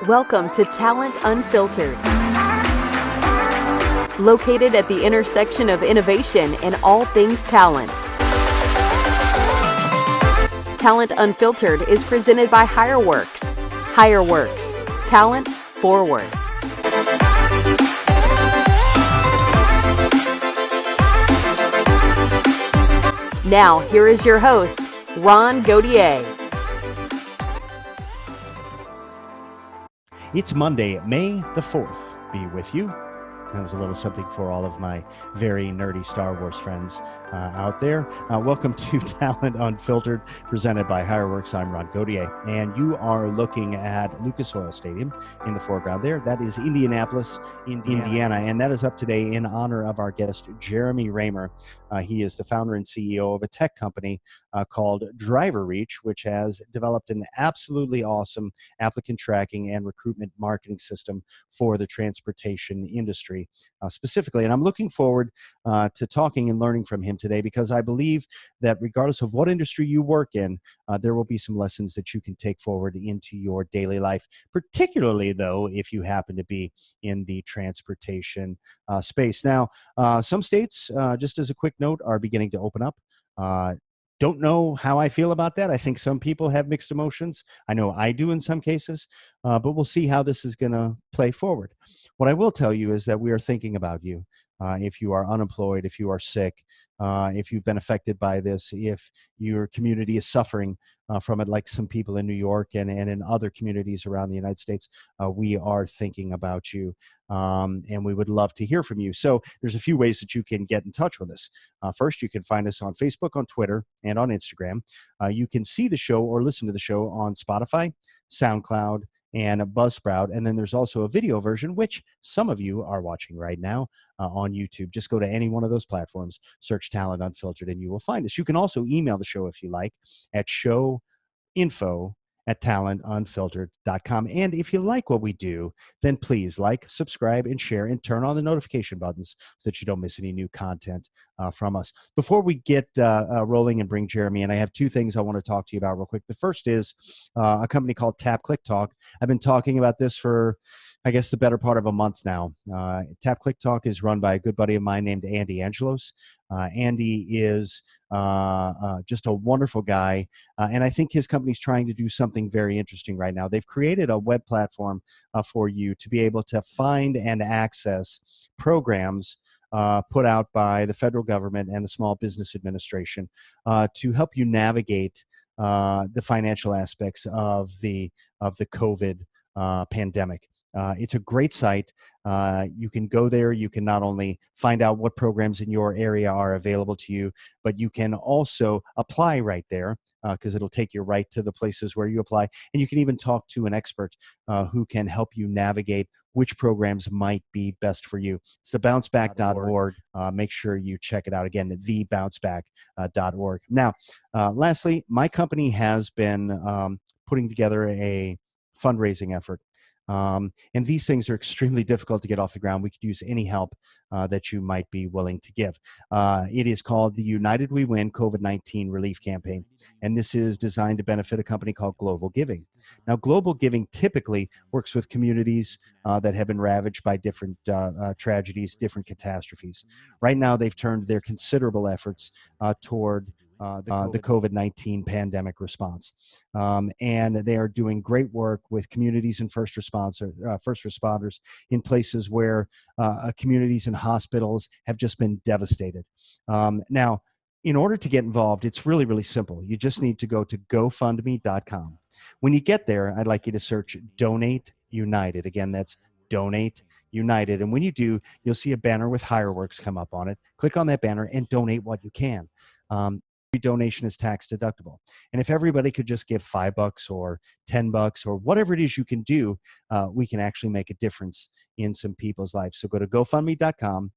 Welcome to Talent Unfiltered. Located at the intersection of innovation and all things talent. Talent Unfiltered is presented by HireWorks. HireWorks. Talent forward. Now, here is your host, Ron Gaudier. It's Monday, May the 4th. Be with you. That was a little something for all of my very nerdy Star Wars friends out there. Welcome to Talent Unfiltered, presented by HireWorks. I'm Ron Gaudier, and you are looking at Lucas Oil Stadium in the foreground there. That is Indianapolis, Indiana, and that is up today in honor of our guest, Jeremy Reymer. He is the founder and CEO of a tech company called DriverReach, which has developed an absolutely awesome applicant tracking and recruitment marketing system for the transportation industry specifically. And I'm looking forward to talking and learning from him today, because I believe that regardless of what industry you work in, there will be some lessons that you can take forward into your daily life, particularly though if you happen to be in the transportation space. Now, some states, just as a quick note, are beginning to open up. Don't know how I feel about that. I think some people have mixed emotions. I know I do in some cases, but we'll see how this is going to play forward. What I will tell you is that we are thinking about you. If you are unemployed, if you are sick, if you've been affected by this, if your community is suffering from it, like some people in New York and in other communities around the United States, we are thinking about you, and we would love to hear from you. So there's a few ways that you can get in touch with us. First, you can find us on Facebook, on Twitter, and on Instagram. You can see the show or listen to the show on Spotify, SoundCloud, and a Buzzsprout. And then there's also a video version, which some of you are watching right now on YouTube. Just go to any one of those platforms, search Talent Unfiltered, and you will find us. You can also email the show if you like at showinfo@talentunfiltered.com. And if you like what we do, then please like, subscribe, and share, and turn on the notification buttons so that you don't miss any new content from us. Before we get rolling and bring Jeremy in, I have two things I want to talk to you about real quick. The first is a company called Tap Click Talk. I've been talking about this for, I guess, the better part of a month now. Tap Click Talk is run by a good buddy of mine named Andy Angelos. Andy is just a wonderful guy, and I think his company's trying to do something very interesting right now. They've created a web platform for you to be able to find and access programs put out by the federal government and the Small Business Administration to help you navigate the financial aspects of the COVID pandemic. It's a great site. You can go there. You can not only find out what programs in your area are available to you, but you can also apply right there, because it'll take you right to the places where you apply. And you can even talk to an expert who can help you navigate which programs might be best for you. It's thebounceback.org. Make sure you check it out. Again, thebounceback.org. Now, lastly, my company has been putting together a fundraising effort. And these things are extremely difficult to get off the ground. We could use any help that you might be willing to give. It is called the United We Win COVID-19 Relief Campaign, and this is designed to benefit a company called Global Giving. Now, Global Giving typically works with communities that have been ravaged by different tragedies, different catastrophes. Right now, they've turned their considerable efforts toward the COVID-19 pandemic response. And they are doing great work with communities and first responders in places where communities and hospitals have just been devastated. Now, in order to get involved, it's really, really simple. You just need to go to GoFundMe.com. When you get there, I'd like you to search Donate United. Again, that's Donate United. And when you do, you'll see a banner with HireWorks come up on it. Click on that banner and donate what you can. Every donation is tax deductible. And if everybody could just give $5 or $10 or whatever it is you can do, we can actually make a difference in some people's lives. So go to GoFundMe.com,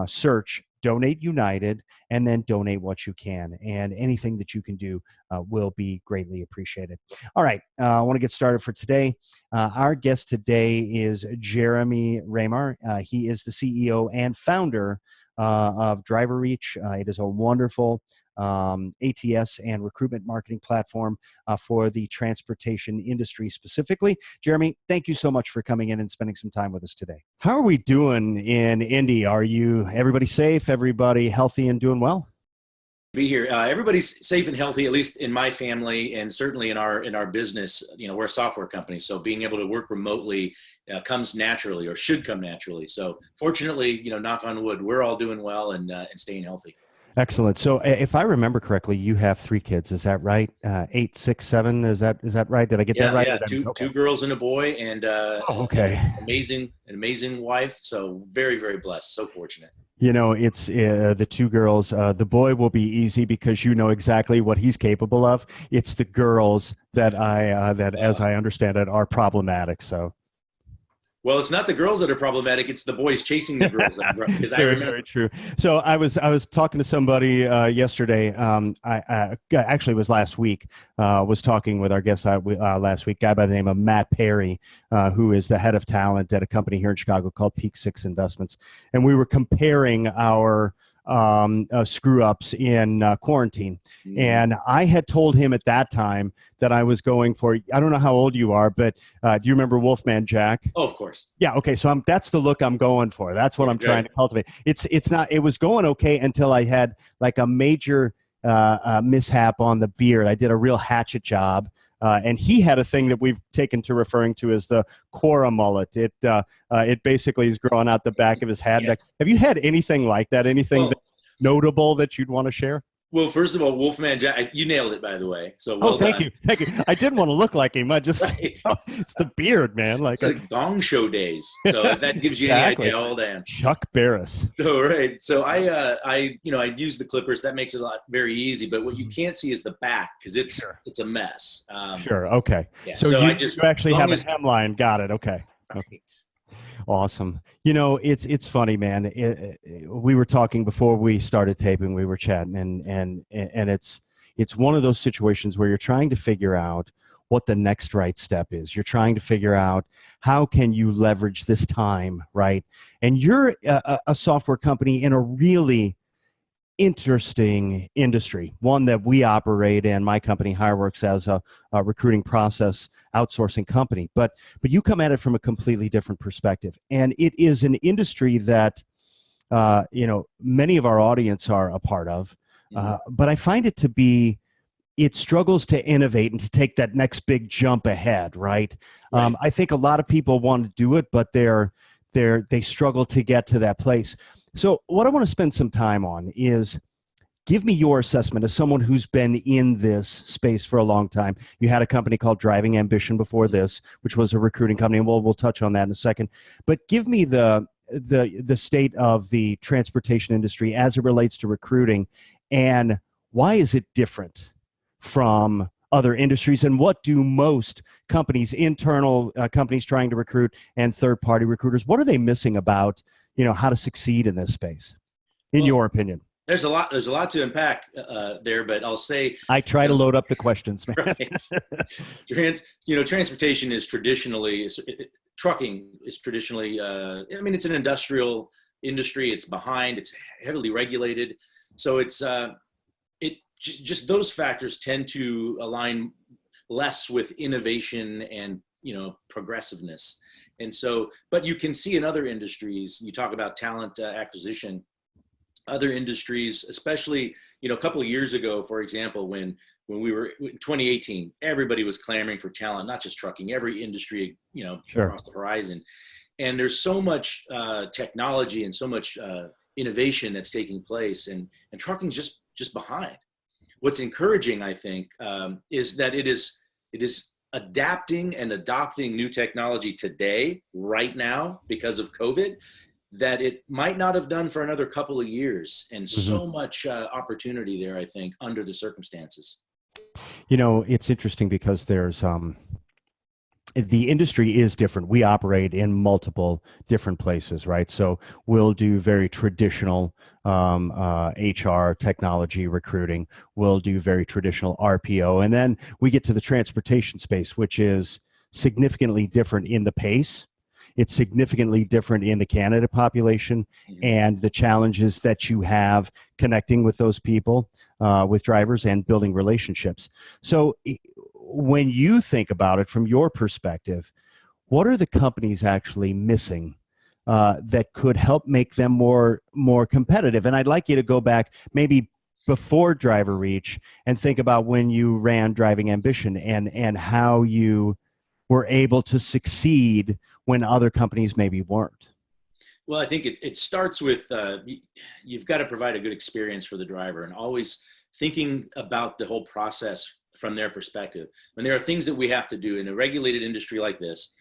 search Donate United, and then donate what you can. And anything that you can do will be greatly appreciated. All right, I want to get started for today. Our guest today is Jeremy Reymer. He is the CEO and founder of DriverReach. It is a wonderful ATS and recruitment marketing platform for the transportation industry specifically. Jeremy, thank you so much for coming in and spending some time with us today. How are we doing in Indy? Are you everybody safe? Everybody healthy and doing well? Be here. Everybody's safe and healthy, at least in my family, and certainly in our business. We're a software company, so being able to work remotely comes naturally, or should come naturally. So fortunately, knock on wood, we're all doing well and staying healthy. Excellent. So if I remember correctly, you have 3 kids. Is that right? 8, 6, 7. Is that right? Did I get that right? Yeah. Two girls and a boy, and okay. An amazing wife. So very, very blessed. So fortunate. It's the 2 girls. The boy will be easy because you know exactly what he's capable of. It's the girls that as I understand it, are problematic. So. Well, it's not the girls that are problematic; it's the boys chasing the girls. Because I remember. Very true. So I was talking to somebody yesterday. I actually was last week. Was talking with our guest last week, guy by the name of Matt Perry, who is the head of talent at a company here in Chicago called Peak 6 Investments, and we were comparing our screw ups in quarantine. And I had told him at that time that I was going for, I don't know how old you are, but do you remember Wolfman Jack? Oh, of course. Yeah. Okay. So that's the look I'm going for. That's what I'm trying to cultivate. It was going okay until I had like a major mishap on the beard. I did a real hatchet job. And he had a thing that we've taken to referring to as the Quora mullet. It basically is growing out the back of his head. Yes. Have you had anything like that? Anything notable that you'd want to share? Well, first of all, Wolfman Jack, you nailed it, by the way. So well thank done. you. I didn't want to look like him. I just it's the beard, man. It's like Gong Show days. So that gives you exactly. any idea. All damn. Chuck Barris. So right. So I use the clippers. That makes it very easy. But what you can't see is the back because it's a mess. Sure. Okay. Yeah. So you actually have a hemline. Got it. Okay. Right. Okay. Awesome. It's funny, man. We were talking before we started taping. We were chatting, and it's one of those situations where you're trying to figure out what the next right step is. You're trying to figure out how can you leverage this time, right? And you're a software company in a really interesting industry, one that we operate in. My company, HireWorks, as a recruiting process outsourcing company, but you come at it from a completely different perspective, and it is an industry that many of our audience are a part of, but I find it struggles to innovate and to take that next big jump ahead, right? I think a lot of people want to do it, but they struggle to get to that place. So what I want to spend some time on is give me your assessment as someone who's been in this space for a long time. You had a company called Driving Ambition before this, which was a recruiting company, and we'll touch on that in a second. But give me the state of the transportation industry as it relates to recruiting, and why is it different from other industries, and what do most companies, internal companies trying to recruit and third-party recruiters, what are they missing about how to succeed in this space, in your opinion? There's a lot to unpack there, but I'll say I try to load up the questions, man. Right. Transportation is traditionally trucking is traditionally. It's an industrial industry. It's behind. It's heavily regulated, so it's just those factors tend to align less with innovation and progressiveness. And so, but you can see in other industries, you talk about talent acquisition, other industries, especially, a couple of years ago, for example, when we were in 2018, everybody was clamoring for talent, not just trucking, every industry, Sure. across the horizon. And there's so much technology and so much innovation that's taking place, and trucking's just behind. What's encouraging, I think, is that it is adapting and adopting new technology today, right now, because of COVID, that it might not have done for another couple of years. And so much opportunity there, I think, under the circumstances. It's interesting because there's the industry is different. We operate in multiple different places, right? So we'll do very traditional HR, technology, recruiting. We'll do very traditional RPO. And then we get to the transportation space, which is significantly different in the pace. it's significantly different in the candidate population and the challenges that you have connecting with those people, with drivers, and building relationships. So when you think about it from your perspective, what are the companies actually missing that could help make them more competitive? And I'd like you to go back maybe before DriverReach and think about when you ran Driving Ambition and how you were able to succeed when other companies maybe weren't. Well, I think it starts with you've got to provide a good experience for the driver, and always thinking about the whole process from their perspective. When there are things that we have to do in a regulated industry like this,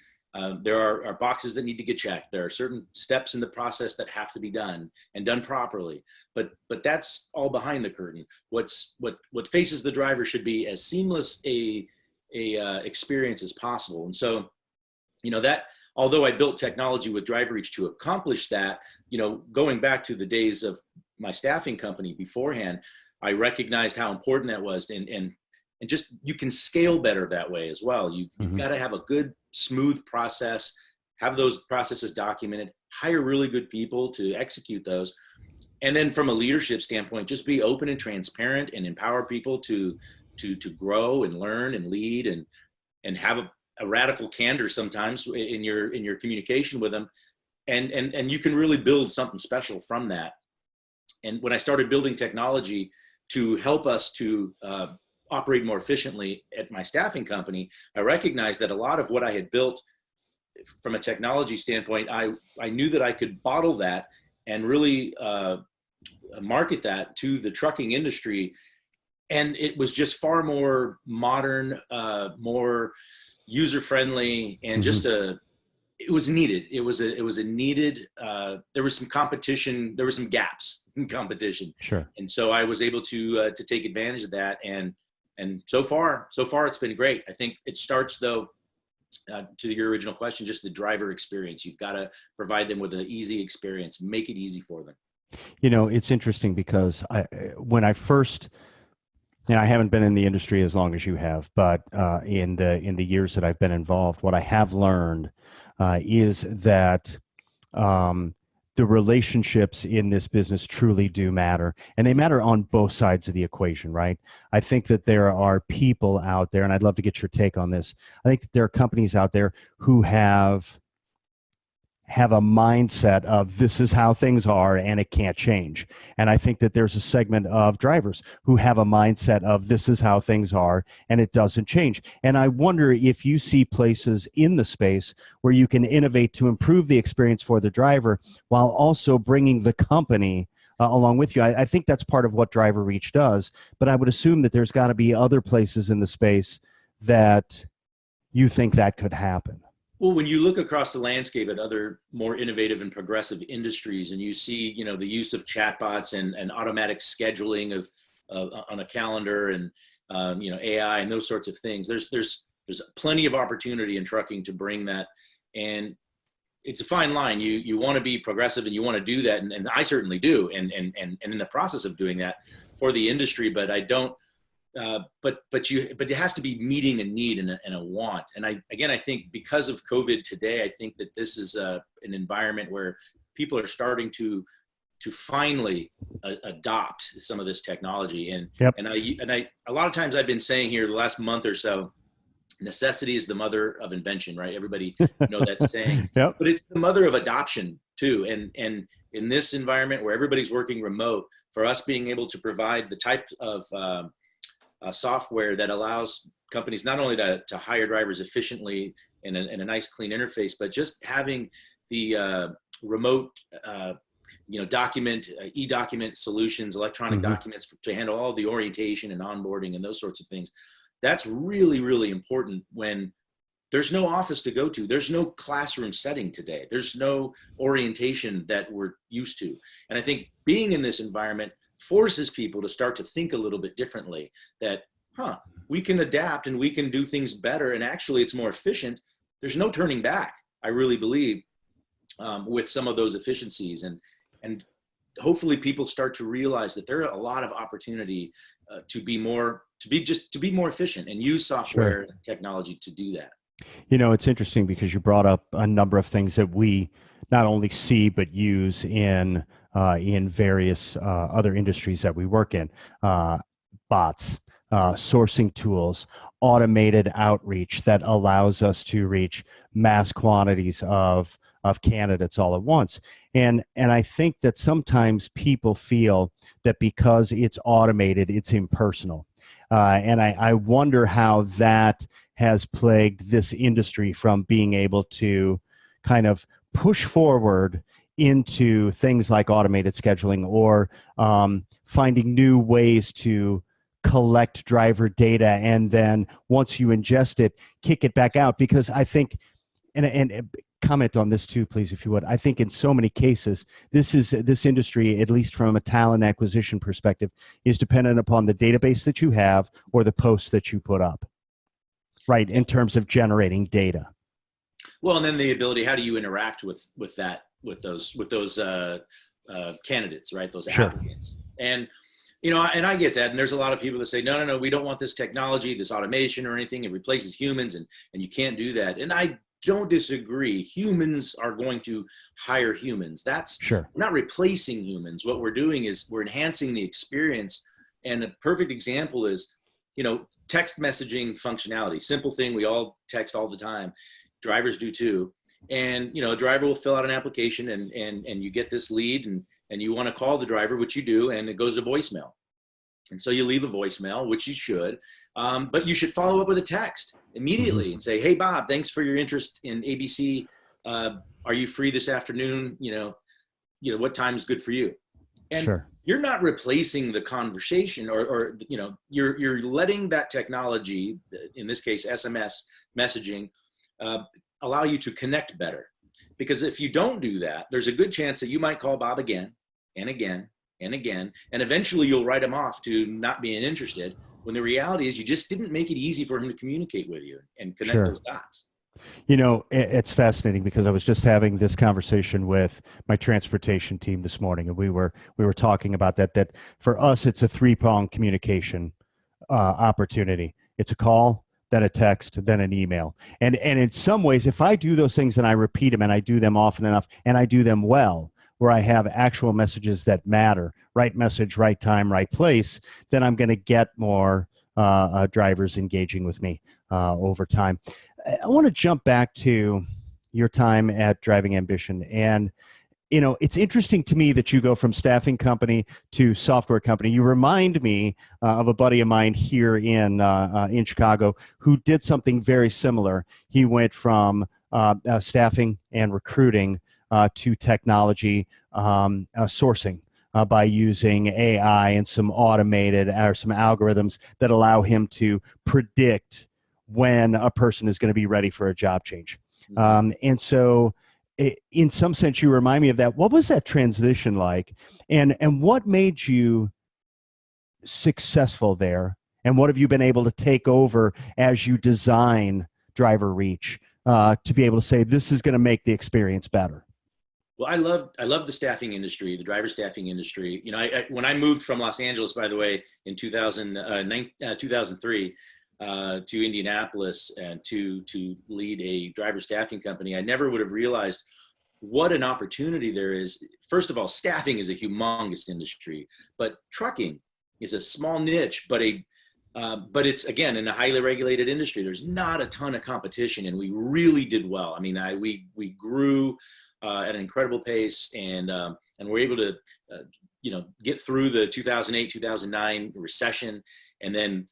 there are boxes that need to get checked. There are certain steps in the process that have to be done and done properly. But that's all behind the curtain. What faces the driver should be as seamless a experience as possible. And so, that although I built technology with DriverReach to accomplish that, going back to the days of my staffing company beforehand, I recognized how important that was, and just you can scale better that way as well. You've got to have a good, smooth process, have those processes documented, hire really good people to execute those. And then from a leadership standpoint, just be open and transparent and empower people to grow and learn and lead and have a radical candor sometimes in your communication with them. And you can really build something special from that. And when I started building technology to help us to operate more efficiently at my staffing company, I recognized that a lot of what I had built from a technology standpoint, I knew that I could bottle that and really market that to the trucking industry. And it was just far more modern, more user-friendly, and just it was needed. It was a needed, there was some competition, there were some gaps in competition. Sure. And so I was able to take advantage of that. And so far it's been great. I think it starts though, to your original question, just the driver experience. You've got to provide them with an easy experience, make it easy for them. It's interesting because when I first, I haven't been in the industry as long as you have, but in the years that I've been involved, what I have learned is that the relationships in this business truly do matter, and they matter on both sides of the equation, right? I think that there are people out there, and I'd love to get your take on this. I think that there are companies out there who have a mindset of this is how things are and it can't change. And I think that there's a segment of drivers who have a mindset of this is how things are and it doesn't change. And I wonder if you see places in the space where you can innovate to improve the experience for the driver while also bringing the company along with you. I think that's part of what DriverReach does, but I would assume that there's got to be other places in the space that you think that could happen. Well, when you look across the landscape at other more innovative and progressive industries, and you see, the use of chatbots and automatic scheduling of on a calendar and AI and those sorts of things, there's plenty of opportunity in trucking to bring that. And it's a fine line. You want to be progressive and you want to do that, and I certainly do, and in the process of doing that for the industry, but I don't. But it has to be meeting a need and a want. And I think because of COVID today, I think that this is an environment where people are starting to finally adopt some of this technology. And a lot of times I've been saying here the last month or so, necessity is the mother of invention, right? Everybody know that saying, Yep. But it's the mother of adoption too. And in this environment where everybody's working remote, for us being able to provide the type of software that allows companies not only to hire drivers efficiently in a nice clean interface, but just having the remote e-document solutions, electronic documents to handle all the orientation and onboarding and those sorts of things. That's really, really important when there's no office to go to. There's no classroom setting today. There's no orientation that we're used to. And I think being in this environment forces people to start to think a little bit differently, that, we can adapt and we can do things better. And actually it's more efficient. There's no turning back, I really believe, with some of those efficiencies. And hopefully people start to realize that there are a lot of opportunity to be more efficient and use software and technology to do that. It's interesting because you brought up a number of things that we not only see but use in various other industries that we work in. Bots, sourcing tools, automated outreach that allows us to reach mass quantities of candidates all at once. And I think that sometimes people feel that because it's automated, it's impersonal. And I wonder how that has plagued this industry from being able to kind of push forward into things like automated scheduling or finding new ways to collect driver data and then once you ingest it, kick it back out. Because I think, and comment on this too, please, if you would. I think in so many cases, this industry, at least from a talent acquisition perspective, is dependent upon the database that you have or the posts that you put up, right, in terms of generating data. Well, and then the ability, how do you interact with those candidates, right? Those Sure. applicants. And, and I get that. And there's a lot of people that say, no, we don't want this technology, this automation or anything. It replaces humans and you can't do that. And I don't disagree. Humans are going to hire humans. That's Sure. We're not replacing humans. What we're doing is we're enhancing the experience. And a perfect example is, text messaging functionality, simple thing. We all text all the time. Drivers do too. And, a driver will fill out an application and you get this lead and you want to call the driver, which you do, and it goes to voicemail. And so you leave a voicemail, which you should, but you should follow up with a text immediately and say, hey, Bob, thanks for your interest in ABC. Are you free this afternoon? What time is good for you? And Sure. You're not replacing the conversation or you're letting that technology, in this case, SMS messaging, allow you to connect better. Because if you don't do that, there's a good chance that you might call Bob again and again and again, and eventually you'll write him off to not being interested, when the reality is you just didn't make it easy for him to communicate with you and connect Sure. those dots. It's fascinating because I was just having this conversation with my transportation team this morning, and we were talking about that for us, it's a three-prong communication opportunity. It's a call, then a text, then an email. And in some ways, if I do those things and I repeat them and I do them often enough and I do them well, where I have actual messages that matter, right message, right time, right place, then I'm going to get more drivers engaging with me over time. I want to jump back to your time at Driving Ambition. And, it's interesting to me that you go from staffing company to software company. You remind me of a buddy of mine here in Chicago who did something very similar. He went from staffing and recruiting to technology sourcing by using AI and some automated or some algorithms that allow him to predict when a person is going to be ready for a job change. And so in some sense, you remind me of that. What was that transition like? And what made you successful there? And what have you been able to take over as you design DriverReach to be able to say, this is going to make the experience better? Well, I love the staffing industry, the driver staffing industry. When I moved from Los Angeles, by the way, in 2003 to Indianapolis and to lead a driver staffing company, I never would have realized what an opportunity there is. First of all, staffing is a humongous industry, but trucking is a small niche, but it's, again, in a highly regulated industry. There's not a ton of competition, and we really did well. I mean, we grew at an incredible pace, and we're able to, get through the 2008, 2009 recession, and then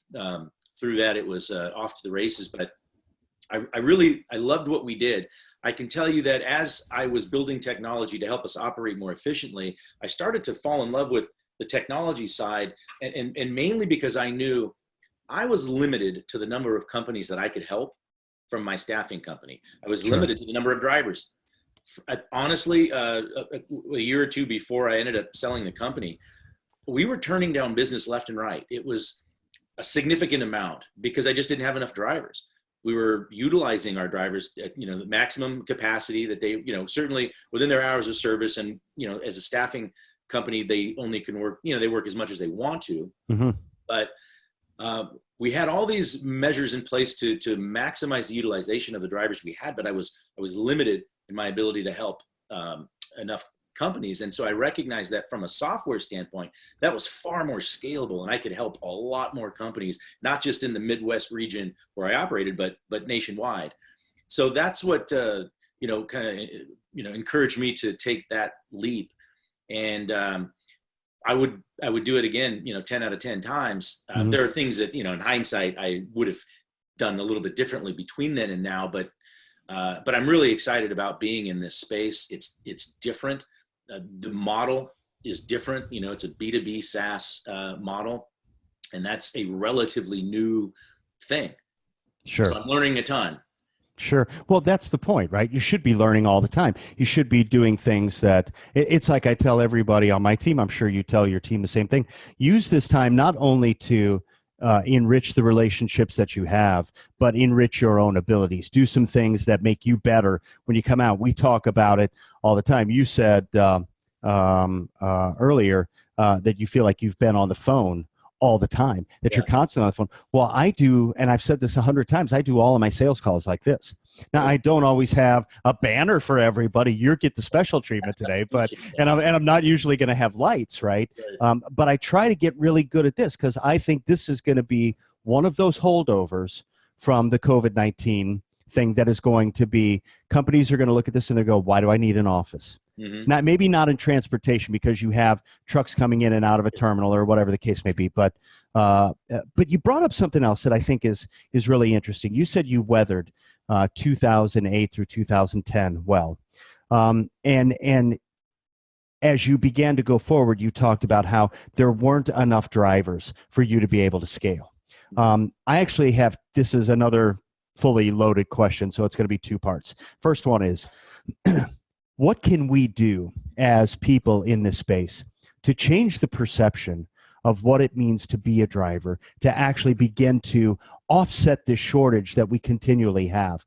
through that it was off to the races. But I loved what we did. I can tell you that as I was building technology to help us operate more efficiently, I started to fall in love with the technology side, and mainly because I knew I was limited to the number of companies that I could help from my staffing company. I was limited to the number of drivers. Honestly, a year or two before I ended up selling the company, we were turning down business left and right. It was a significant amount because I just didn't have enough drivers. We were utilizing our drivers at, the maximum capacity that they, certainly within their hours of service. And, as a staffing company, they only can work, they work as much as they want to. But we had all these measures in place to maximize the utilization of the drivers we had, but I was limited in my ability to help enough companies. And so I recognized that from a software standpoint, that was far more scalable, and I could help a lot more companies, not just in the Midwest region where I operated, but nationwide. So that's what, encouraged me to take that leap. And I would do it again, 10 out of 10 times. There are things that, in hindsight, I would have done a little bit differently between then and now, but I'm really excited about being in this space. It's different. The model is different. It's a B2B SaaS model, and that's a relatively new thing. Sure. So I'm learning a ton. Sure. Well, that's the point, right? You should be learning all the time. You should be doing things that it's like I tell everybody on my team. I'm sure you tell your team the same thing. Use this time not only to enrich the relationships that you have, but enrich your own abilities. Do some things that make you better when you come out. We talk about it all the time. You said earlier that you feel like you've been on the phone all the time, that you're constantly on the phone. Well, I do, and I've said this 100 times, I do all of my sales calls like this. Now, I don't always have a banner for everybody. You get the special treatment today, but and I'm not usually going to have lights, right? But I try to get really good at this because I think this is going to be one of those holdovers from the COVID-19 thing that is going to be, companies are going to look at this and they go, why do I need an office? Maybe not in transportation because you have trucks coming in and out of a terminal or whatever the case may be. But you brought up something else that I think is really interesting. You said you weathered 2008 through 2010 well, and as you began to go forward, you talked about how there weren't enough drivers for you to be able to scale. I actually have, this is another fully loaded question, so it's going to be two parts. First one is, what can we do as people in this space to change the perception of what it means to be a driver, to actually begin to offset this shortage that we continually have?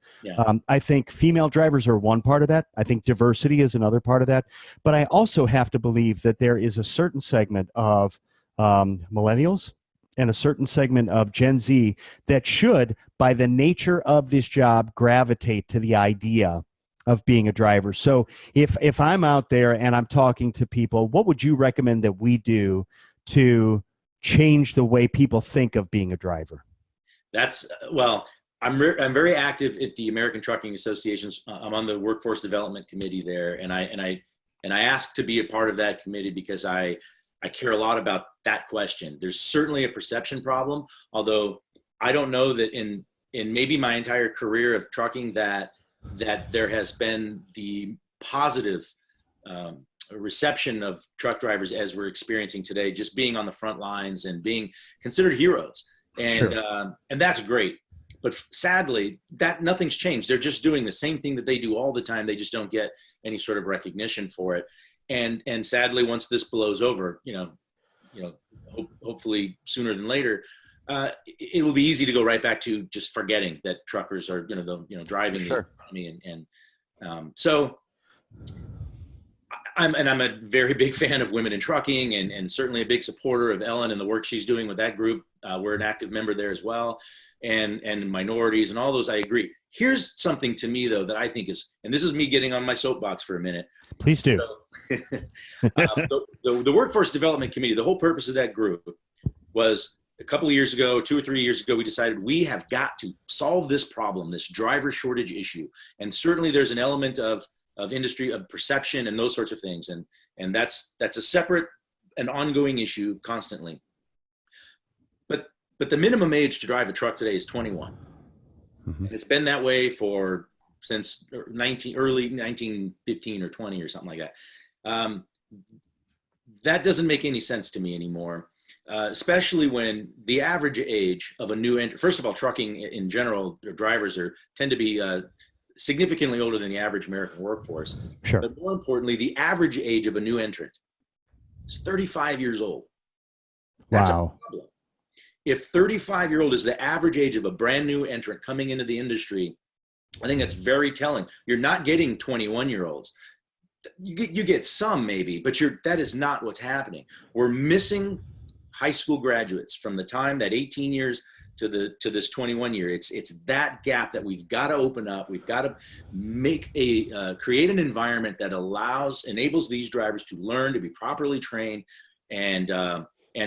I think female drivers are one part of that. I think diversity is another part of that. But I also have to believe that there is a certain segment of millennials and a certain segment of Gen Z that should, by the nature of this job, gravitate to the idea of being a driver. So if I'm out there and I'm talking to people, what would you recommend that we do to change the way people think of being a driver? That's, well, I'm very active at the American Trucking Associations. I'm on the Workforce Development Committee there, and I asked to be a part of that committee because I care a lot about that question. There's certainly a perception problem, although I don't know that in maybe my entire career of trucking that there has been the positive reception of truck drivers as we're experiencing today, just being on the front lines and being considered heroes. And and that's great. But sadly, that nothing's changed. They're just doing the same thing that they do all the time. They just don't get any sort of recognition for it. And sadly, once this blows over, hopefully sooner than later, it will be easy to go right back to just forgetting that truckers are driving the economy. So I'm a very big fan of women in trucking, and certainly a big supporter of Ellen and the work she's doing with that group. We're an active member there as well, and minorities and all those. I agree. Here's something to me though that I think is, and this is me getting on my soapbox for a minute. Please do. So, the Workforce Development Committee, the whole purpose of that group was, a couple of years ago, 2 or 3 years ago, we decided we have got to solve this problem, this driver shortage issue. And certainly there's an element of industry, of perception and those sorts of things. And that's a separate and ongoing issue constantly. But the minimum age to drive a truck today is 21. And it's been that way since early 1915 or 20 or something like that. That doesn't make any sense to me anymore. Especially when the average age of a new entrant, first of all, trucking in general, drivers tend to be significantly older than the average American workforce. Sure. But more importantly, the average age of a new entrant is 35 years old. That's a problem. If 35-year-old is the average age of a brand new entrant coming into the industry, I think that's very telling. You're not getting 21-year-olds. You get some maybe, but that is not what's happening. We're missing high school graduates from the time that 18 years to this 21 year. It's that gap that we've got to open up. We've got to make create an environment that enables these drivers to learn, to be properly trained, and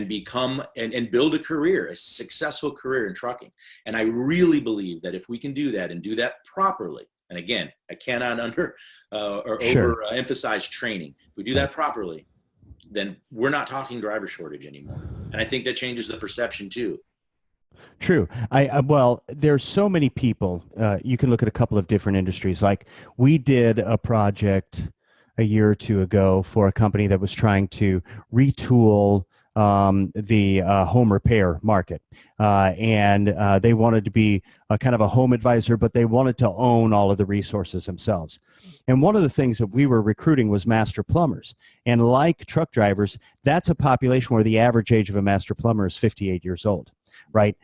become and build a successful career in trucking. And I really believe that if we can do that and do that properly, and again, I cannot overemphasize training. If we do that properly, then we're not talking driver shortage anymore. And I think that changes the perception too. True. Well, there's so many people. You can look at a couple of different industries. Like we did a project a year or two ago for a company that was trying to retool the home repair market. And they wanted to be a kind of a home advisor, but they wanted to own all of the resources themselves. And one of the things that we were recruiting was master plumbers. And like truck drivers, that's a population where the average age of a master plumber is 58 years old, right?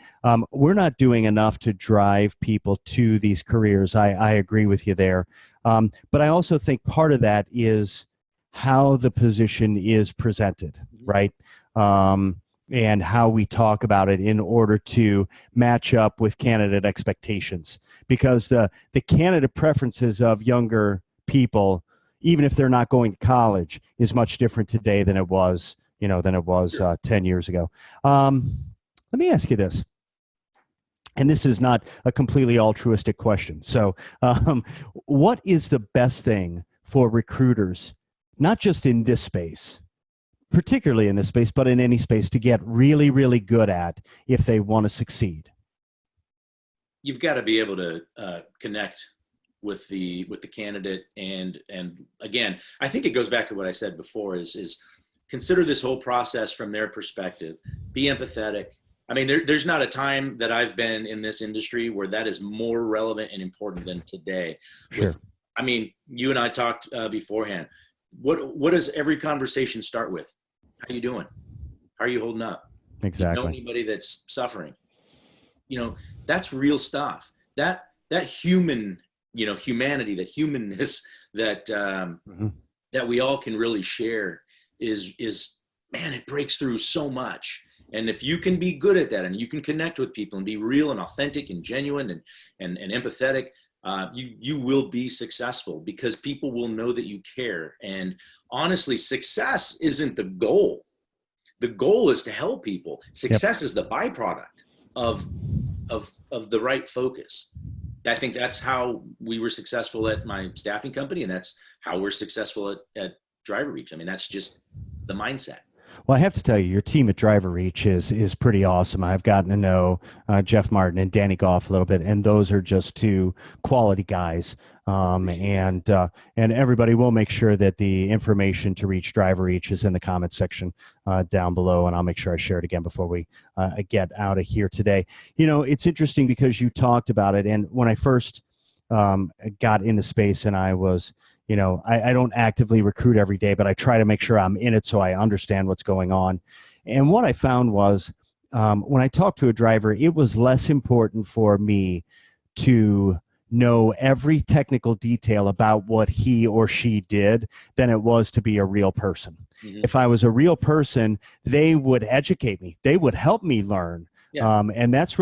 We're not doing enough to drive people to these careers. I agree with you there. But I also think part of that is how the position is presented, right? And how we talk about it in order to match up with candidate expectations. Because the candidate preferences of younger people, even if they're not going to college, is much different today than it was, 10 years ago. Let me ask you this. And this is not a completely altruistic question. So what is the best thing for recruiters, not just in this space, particularly in this space, but in any space, to get really, really good at if they want to succeed? You've got to be able to connect with the candidate. And again, I think it goes back to what I said before is consider this whole process from their perspective. Be empathetic. I mean, there's not a time that I've been in this industry where that is more relevant and important than today. Sure. I mean, you and I talked beforehand. What does every conversation start with? How you doing? How are you holding up? Exactly. Do you know anybody that's suffering? That's real stuff. That human, humanity, that humanness that that we all can really share is man, it breaks through so much. And if you can be good at that and you can connect with people and be real and authentic and genuine and empathetic, you will be successful because people will know that you care. And honestly, success isn't the goal. The goal is to help people. Success is the byproduct of the right focus. I think that's how we were successful at my staffing company, and that's how we're successful at DriverReach. I mean, that's just the mindset. Well, I have to tell you, your team at DriverReach is pretty awesome. I've gotten to know Jeff Martin and Danny Goff a little bit, and those are just two quality guys. And everybody will make sure that the information to reach DriverReach is in the comments section down below, and I'll make sure I share it again before we get out of here today. It's interesting because you talked about it, and when I first got into space, and I was I don't actively recruit every day, but I try to make sure I'm in it so I understand what's going on. And what I found was when I talked to a driver, it was less important for me to know every technical detail about what he or she did than it was to be a real person. Mm-hmm. If I was a real person, they would educate me. They would help me learn. Yeah. And that's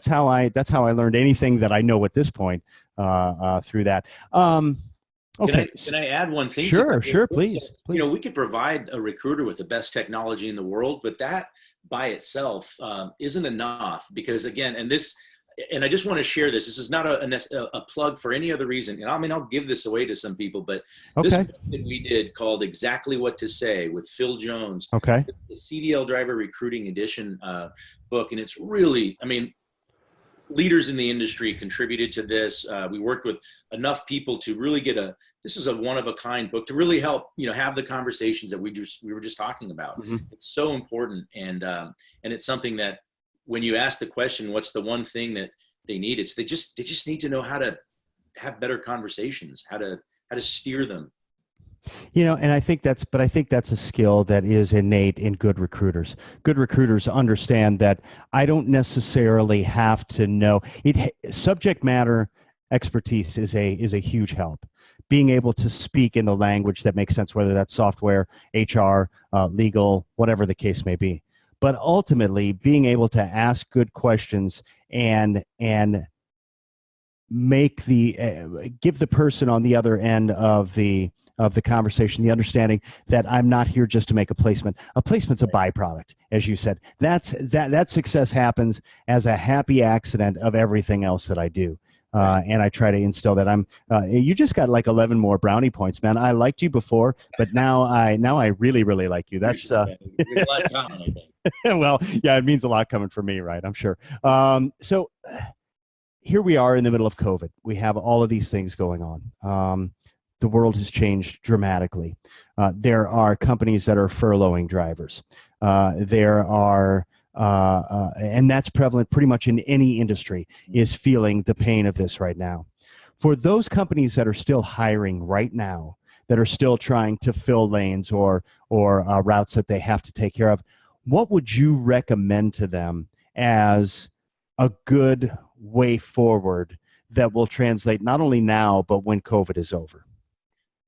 how I learned anything that I know at this point through that. Okay. Can I add one thing? Sure, please. We could provide a recruiter with the best technology in the world, but that by itself isn't enough because again, and I just want to share this. This is not a plug for any other reason. And I'll give this away to some people, but this book that we did called Exactly What to Say with Phil Jones. Okay. The CDL Driver Recruiting Edition book. And it's really, leaders in the industry contributed to this. We worked with enough people to really this is a one-of-a-kind book to really help, have the conversations that we were just talking about. Mm-hmm. It's so important. And it's something that when you ask the question, what's the one thing that they need? They just need to know how to have better conversations, how to steer them. And I think that's a skill that is innate in good recruiters. Good recruiters understand that I don't necessarily have to know it. Subject matter expertise is a huge help. Being able to speak in the language that makes sense, whether that's software, HR, legal, whatever the case may be. but ultimately being able to ask good questions and make give the person on the other end of the conversation the understanding that I'm not here just to make a placement. A placement's a byproduct, as you said. That success happens as a happy accident of everything else that I do. And I try to instill that. You just got like 11 more brownie points, man. I liked you before, but now I really, really like you. That's a lot common, I think. well, yeah, it means a lot coming from me, right? I'm sure. So here we are in the middle of COVID. We have all of these things going on. The world has changed dramatically. There are companies that are furloughing drivers. There are and that's prevalent pretty much in any industry, is feeling the pain of this right now. For those companies that are still hiring right now, that are still trying to fill lanes or routes that they have to take care of, what would you recommend to them as a good way forward that will translate not only now, but when COVID is over?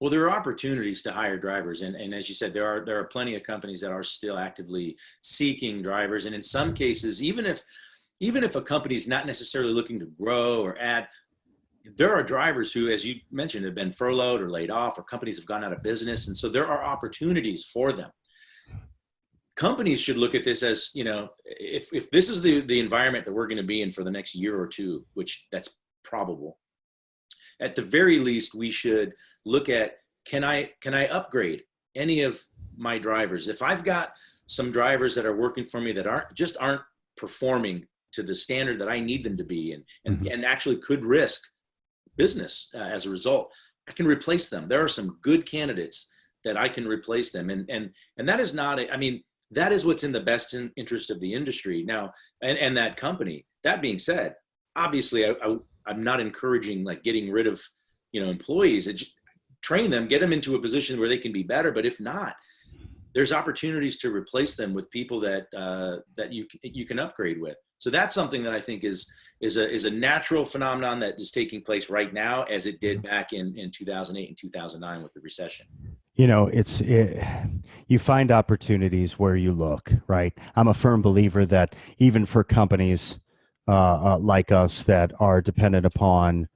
Well, there are opportunities to hire drivers. And as you said, there are plenty of companies that are still actively seeking drivers. And in some cases, even if a company is not necessarily looking to grow or add, there are drivers who, as you mentioned, have been furloughed or laid off, or companies have gone out of business. And so there are opportunities for them. Companies should look at this as, if this is the environment that we're going to be in for the next year or two, which that's probable, at the very least, we should look at, can I upgrade any of my drivers? If I've got some drivers that are working for me that aren't performing to the standard that I need them to be, and actually could risk business as a result, I can replace them. There are some good candidates that I can replace them. And that is not, that is what's in the best interest of the industry now and that company. That being said, obviously I'm not encouraging like getting rid of, employees. Train them, get them into a position where they can be better. But if not, there's opportunities to replace them with people that you can upgrade with. So that's something that I think is a natural phenomenon that is taking place right now, as it did back in 2008 and 2009 with the recession. You find opportunities where you look, right? I'm a firm believer that even for companies like us that are dependent upon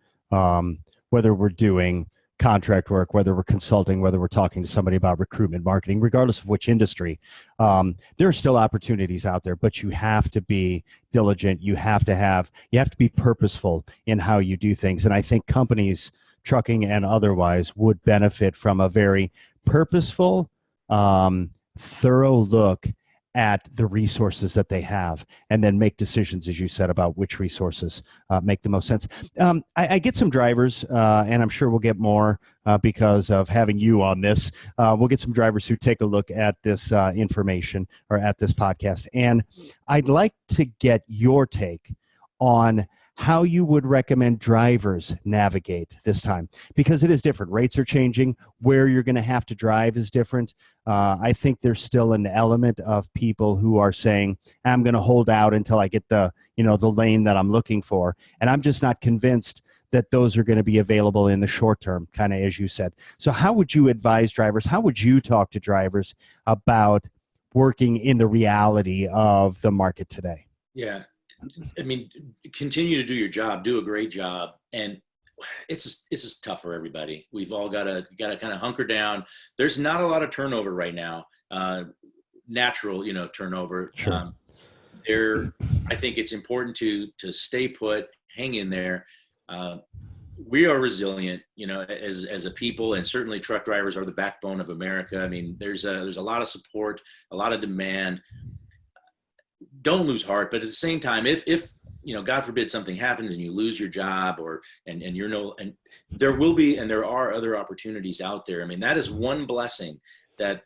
whether we're doing contract work, whether we're consulting, whether we're talking to somebody about recruitment marketing, regardless of which industry, there are still opportunities out there, but you have to be diligent. You have to be purposeful in how you do things. And I think companies, trucking and otherwise, would benefit from a very purposeful, thorough look at the resources that they have, and then make decisions, as you said, about which resources make the most sense. I get some drivers, and I'm sure we'll get more because of having you on this. We'll get some drivers who take a look at this information or at this podcast. And I'd like to get your take on how you would recommend drivers navigate this time, because it is different. Rates are changing. Where you're going to have to drive is different. I think there's still an element of people who are saying, I'm going to hold out until I get the lane that I'm looking for. And I'm just not convinced that those are going to be available in the short term, kind of as you said. So how would you advise drivers? How would you talk to drivers about working in the reality of the market today? Yeah. Continue to do your job, do a great job. And it's just tough for everybody. We've all got to kind of hunker down. There's not a lot of turnover right now. Natural, turnover. Sure. I think it's important to stay put, hang in there. We are resilient, as a people, and certainly truck drivers are the backbone of America. There's a lot of support, a lot of demand. Don't lose heart, but at the same time, if God forbid something happens and you lose your job, and there will be, and there are other opportunities out there. That is one blessing that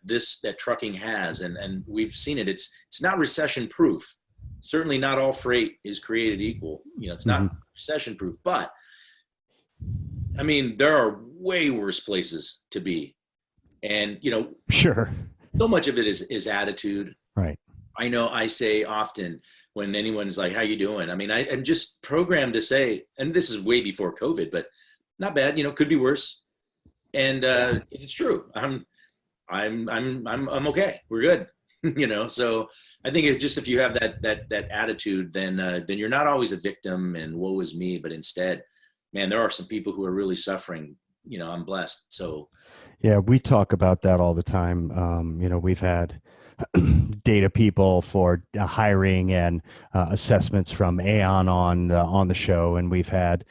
trucking has, and we've seen it. It's not recession proof. Certainly not all freight is created equal. It's not recession proof, but there are way worse places to be. And, sure, so much of it is attitude. Right. I know I say often when anyone's like, how you doing? I'm just programmed to say, and this is way before COVID, but not bad, could be worse. And it's true. I'm okay. We're good. So I think it's just, if you have that attitude, then you're not always a victim and woe is me, but instead, man, there are some people who are really suffering. I'm blessed. So Yeah, we talk about that all the time. We've had data people for hiring and assessments from Aon on the show, and we've had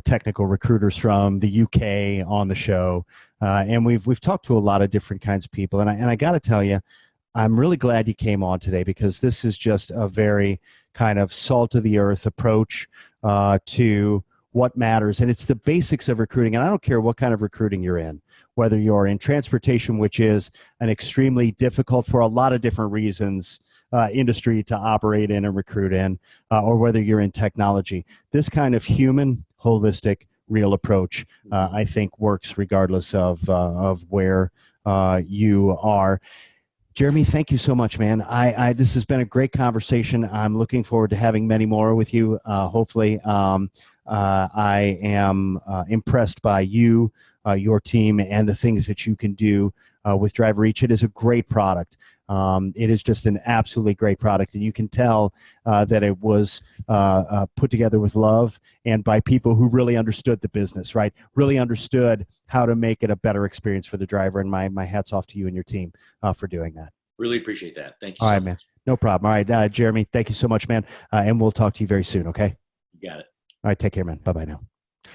technical recruiters from the UK on the show, and we've talked to a lot of different kinds of people. And I got to tell you, I'm really glad you came on today, because this is just a very kind of salt of the earth approach to what matters, and it's the basics of recruiting. And I don't care what kind of recruiting you're in, whether you're in transportation, which is an extremely difficult, for a lot of different reasons, industry to operate in and recruit in, or whether you're in technology. This kind of human, holistic, real approach, I think, works regardless of where you are. Jeremy, thank you so much, man. This has been a great conversation. I'm looking forward to having many more with you. Hopefully, I am impressed by you, your team, and the things that you can do with DriverReach. It is a great product. It is just an absolutely great product, and you can tell that it was put together with love and by people who really understood the business, right? Really understood how to make it a better experience for the driver. And my hat's off to you and your team for doing that. Really appreciate that. Thank you All so right, much. man. No problem. All right, Jeremy, thank you so much, man. And we'll talk to you very soon, okay? You got it. All right, take care, man. Bye-bye now.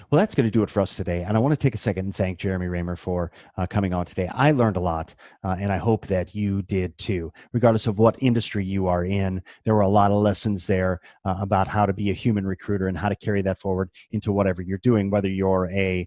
Well, that's going to do it for us today. And I want to take a second and thank Jeremy Reymer for coming on today. I learned a lot, and I hope that you did too. Regardless of what industry you are in, there were a lot of lessons there about how to be a human recruiter and how to carry that forward into whatever you're doing, whether you're a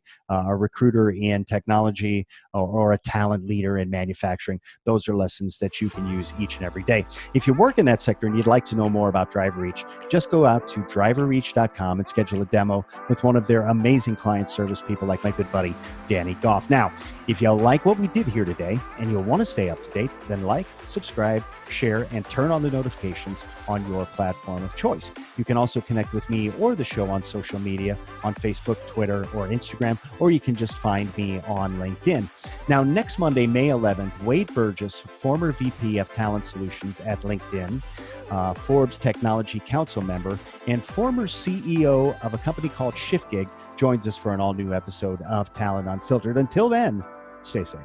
recruiter in technology or a talent leader in manufacturing. Those are lessons that you can use each and every day. If you work in that sector and you'd like to know more about DriverReach, just go out to driverreach.com and schedule a demo with one of their amazing client service people like my good buddy, Danny Goff. Now, if you like what we did here today and you'll want to stay up to date, then like, subscribe, share, and turn on the notifications on your platform of choice. You can also connect with me or the show on social media, on Facebook, Twitter, or Instagram, or you can just find me on LinkedIn. Now, next Monday, May 11th, Wade Burgess, former VP of Talent Solutions at LinkedIn, Forbes Technology Council member, and former CEO of a company called ShiftGig, joins us for an all-new episode of Talent Unfiltered. Until then, stay safe.